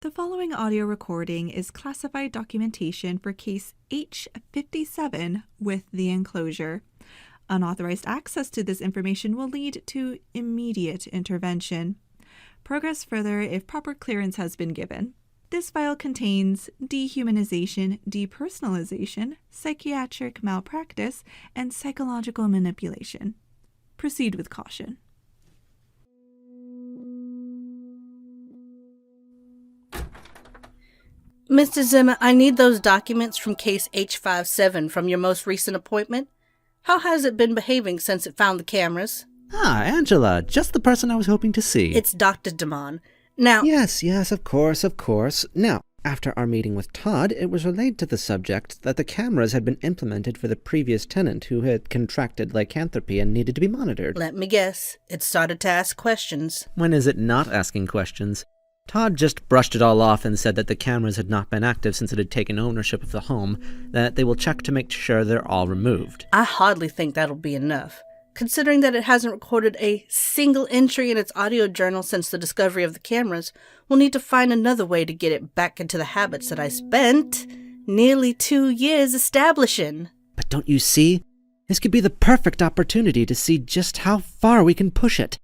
The following audio recording is classified documentation for case H-57 with the enclosure. Unauthorized access to this information will lead to immediate intervention. Progress further if proper clearance has been given. This file contains dehumanization, depersonalization, psychiatric malpractice, and psychological manipulation. Proceed with caution. Mr. Zimmer, I need those documents from case H-57 from your most recent appointment. How has it been behaving since it found the cameras? Ah, Angela, just the person I was hoping to see. It's Dr. Damon. Now... Yes, of course. Now, after our meeting with Todd, it was relayed to the subject that the cameras had been implemented for the previous tenant who had contracted lycanthropy and needed to be monitored. Let me guess. It started to ask questions. When is it not asking questions? Todd just brushed it all off and said that the cameras had not been active since it had taken ownership of the home, that they will check to make sure they're all removed. I hardly think that'll be enough, considering that it hasn't recorded a single entry in its audio journal since the discovery of the cameras. We'll need to find another way to get it back into the habits that I spent nearly 2 years establishing. But don't you see? This could be the perfect opportunity to see just how far we can push it,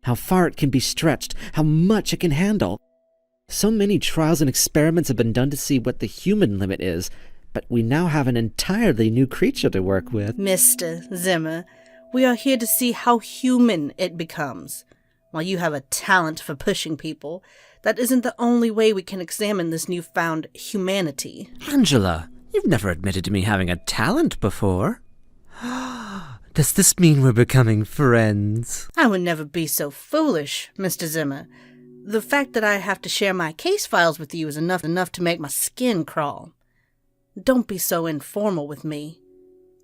how far it can be stretched, how much it can handle. So many trials and experiments have been done to see what the human limit is, but we now have an entirely new creature to work with. Mr. Zimmer, we are here to see how human it becomes. While you have a talent for pushing people, that isn't the only way we can examine this newfound humanity. Angela, you've never admitted to me having a talent before. Does this mean we're becoming friends? I would never be so foolish, Mr. Zimmer. The fact that I have to share my case files with you is enough to make my skin crawl. Don't be so informal with me.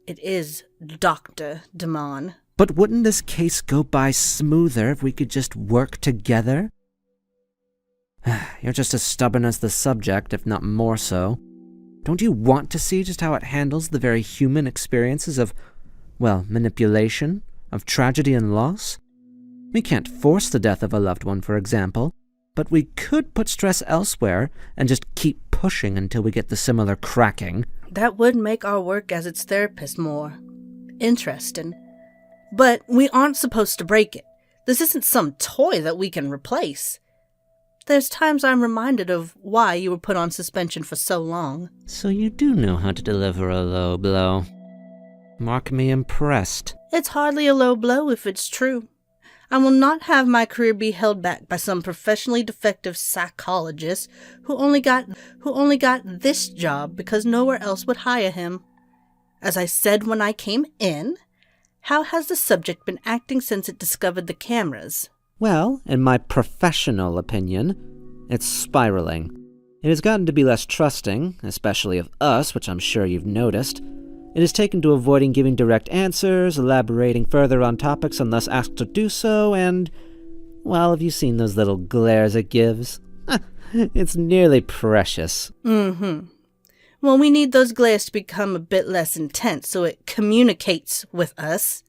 It is Dr. Damon. But wouldn't this case go by smoother if we could just work together? You're just as stubborn as the subject, if not more so. Don't you want to see just how it handles the very human experiences of, manipulation, of tragedy and loss? We can't force the death of a loved one, for example, but we could put stress elsewhere and just keep pushing until we get the similar cracking. That would make our work as its therapist more interesting. But we aren't supposed to break it. This isn't some toy that we can replace. There's times I'm reminded of why you were put on suspension for so long. So you do know how to deliver a low blow. Mark me impressed. It's hardly a low blow if it's true. I will not have my career be held back by some professionally defective psychologist who only got this job because nowhere else would hire him. As I said when I came in, how has the subject been acting since it discovered the cameras? Well, in my professional opinion, it's spiraling. It has gotten to be less trusting, especially of us, which I'm sure you've noticed. It has taken to avoiding giving direct answers, elaborating further on topics unless asked to do so, and, have you seen those little glares it gives? It's nearly precious. Well, we need those glares to become a bit less intense so it communicates with us.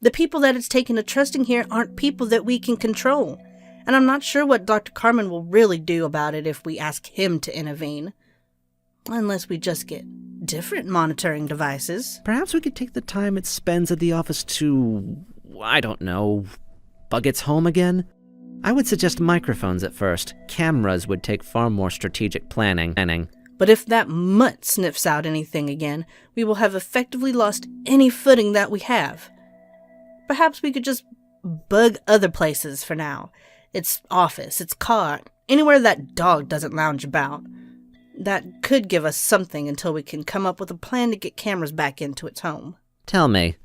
The people that it's taken to trusting here aren't people that we can control, and I'm not sure what Dr. Carmen will really do about it if we ask him to intervene. Unless we just get different monitoring devices. Perhaps we could take the time it spends at the office to, bug its home again? I would suggest microphones at first. Cameras would take far more strategic planning. But if that mutt sniffs out anything again, we will have effectively lost any footing that we have. Perhaps we could just bug other places for now. Its office, its car, anywhere that dog doesn't lounge about. That could give us something until we can come up with a plan to get cameras back into its home. Tell me,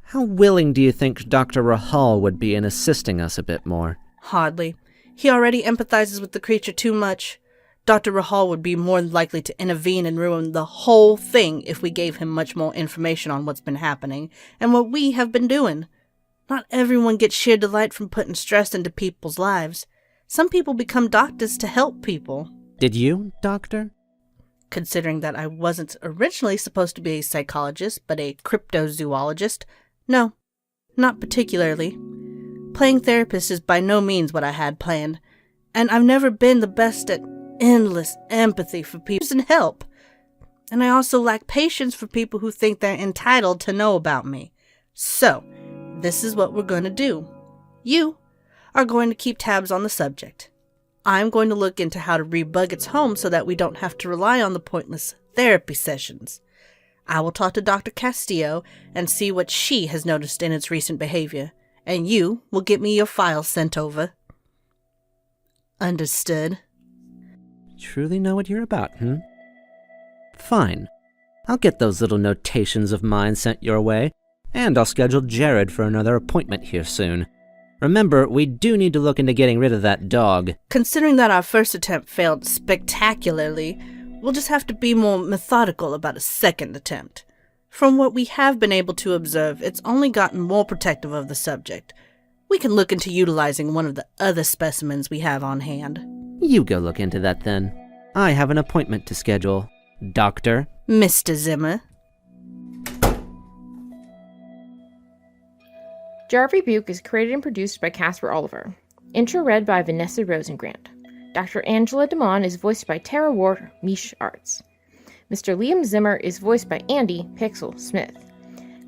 how willing do you think Dr. Rahal would be in assisting us a bit more? Hardly. He already empathizes with the creature too much. Dr. Rahal would be more likely to intervene and ruin the whole thing if we gave him much more information on what's been happening and what we have been doing. Not everyone gets sheer delight from putting stress into people's lives. Some people become doctors to help people. Did you, Doctor? Considering that I wasn't originally supposed to be a psychologist, but a cryptozoologist, no, not particularly. Playing therapist is by no means what I had planned, and I've never been the best at endless empathy for people and help. And I also lack patience for people who think they're entitled to know about me. So, this is what we're going to do. You are going to keep tabs on the subject. I'm going to look into how to rebug its home so that we don't have to rely on the pointless therapy sessions. I will talk to Dr. Castillo and see what she has noticed in its recent behavior, and you will get me your files sent over. Understood? Truly know what you're about, Fine. I'll get those little notations of mine sent your way, and I'll schedule Jared for another appointment here soon. Remember, we do need to look into getting rid of that dog. Considering that our first attempt failed spectacularly, we'll just have to be more methodical about a second attempt. From what we have been able to observe, it's only gotten more protective of the subject. We can look into utilizing one of the other specimens we have on hand. You go look into that then. I have an appointment to schedule. Doctor? Mr. Zimmer. Jar of Rebuke is created and produced by Casper Oliver. Intro read by Vanessa Rosengrant. Dr. Angela DeMond is voiced by Tara Ward, Mish Arts. Mr. Liam Zimmer is voiced by Andy Pixel Smith.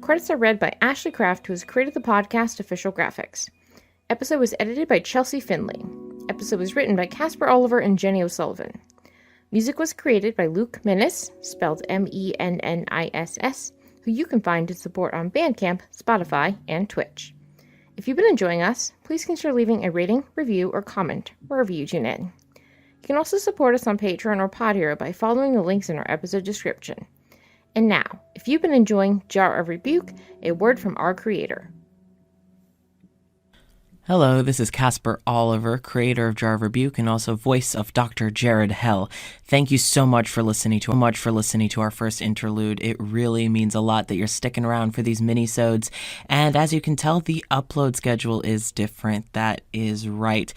Credits are read by Ashley Kraft, who has created the podcast official graphics. Episode was edited by Chelsea Finley. Episode was written by Casper Oliver and Jenny O'Sullivan. Music was created by Luke Mennis, spelled Menniss, who you can find and support on Bandcamp, Spotify, and Twitch. If you've been enjoying us, please consider leaving a rating, review, or comment wherever you tune in. You can also support us on Patreon or Pod Hero by following the links in our episode description. And now, if you've been enjoying Jar of Rebuke, a word from our creator. Hello, this is Casper Oliver, creator of Jar of Rebuke and also voice of Dr. Jared Hell. Thank you so much for listening to our first interlude. It really means a lot that you're sticking around for these mini-sodes. And as you can tell, the upload schedule is different. That is right.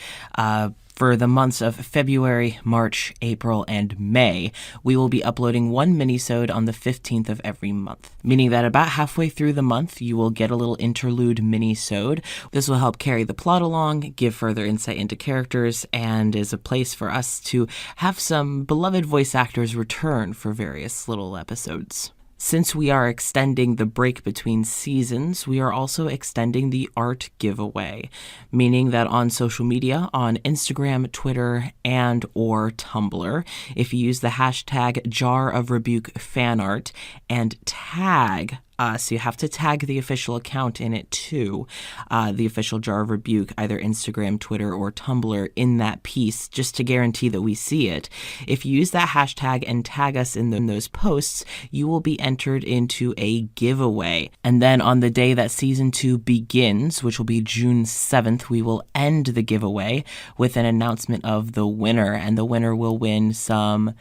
For the months of February, March, April, and May, we will be uploading one mini-sode on the 15th of every month, meaning that about halfway through the month, you will get a little interlude mini-sode. This will help carry the plot along, give further insight into characters, and is a place for us to have some beloved voice actors return for various little episodes. Since we are extending the break between seasons, we are also extending the art giveaway, meaning that on social media, on Instagram, Twitter, and or Tumblr, if you use the hashtag #JarOfRebukeFanArt and tag us, you have to tag the official account in it too, the official Jar of Rebuke, either Instagram, Twitter, or Tumblr in that piece, just to guarantee that we see it. If you use that hashtag and tag us in those posts, you will be entered into a giveaway. And then on the day that Season 2 begins, which will be June 7th, we will end the giveaway with an announcement of the winner, and the winner will win some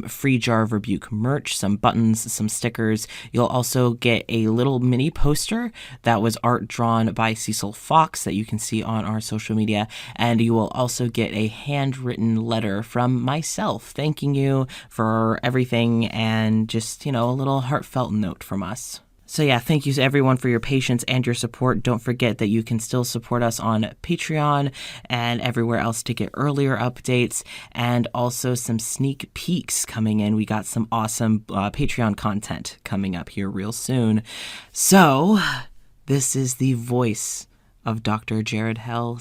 free Jar of Rebuke merch, some buttons, some stickers. You'll also get a little mini poster that was art drawn by Cecil Fox that you can see on our social media, and you will also get a handwritten letter from myself thanking you for everything and just, a little heartfelt note from us. So yeah, thank you to everyone for your patience and your support. Don't forget that you can still support us on Patreon and everywhere else to get earlier updates and also some sneak peeks coming in. We got some awesome Patreon content coming up here real soon. So this is the voice of Dr. Jared Hell